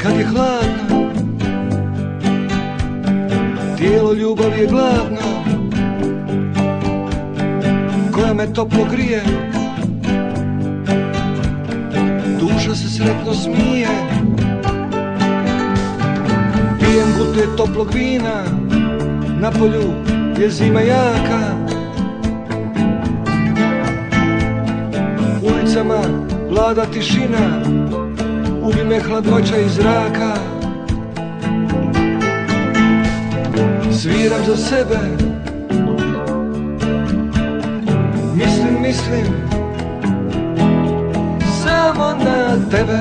kad je hladno, tijelo ljubav je gladno, koja me toplo grije, duša se sretno smije. Pijem gutlje toplog vina, na polju je zima jaka, ulicama vlada tišina, ubi me hladnoća iz zraka. Sviram za sebe, mislim samo na tebe.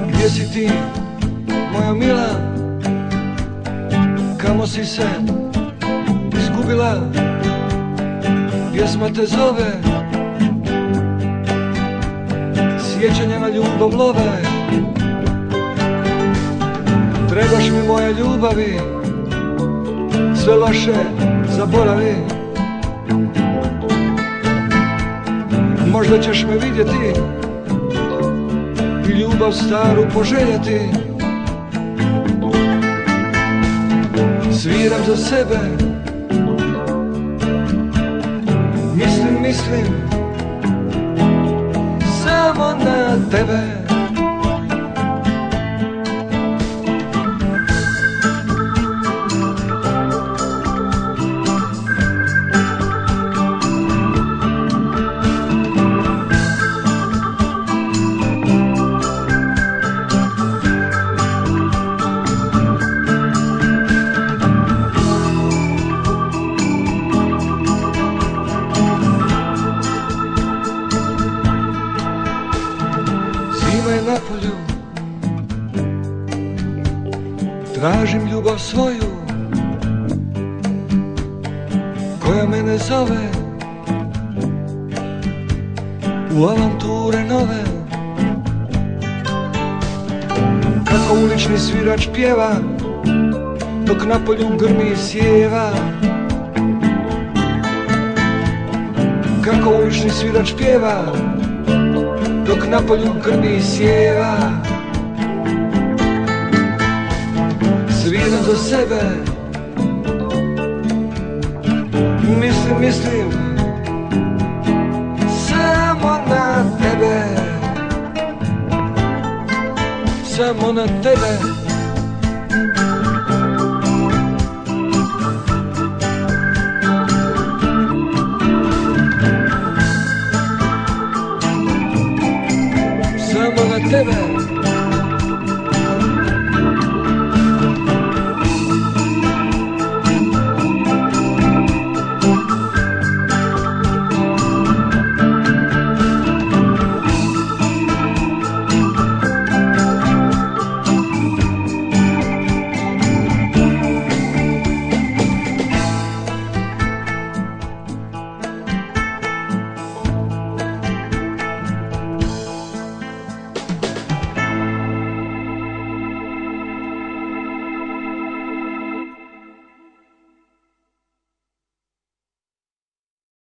Gdje si ti, moja mila, kamo si se izgubila? Pjesma te zove, sjećanja na ljubav love. Trebaš mi moje ljubavi, sve loše zaboravi. Možda ćeš me vidjeti i ljubav staru poželjeti. Sviram za sebe, mislim samo na tebe. Na polju tražim ljubav svoju, koja mene zove u avanture nove. Kako ulični svirač pjeva, dok na polju grmi sjeva. Kako ulični svirač pjeva, dok na polju grmi sjeva. Sviram za sebe, mislim samo na tebe, samo na tebe. Samo na tebe.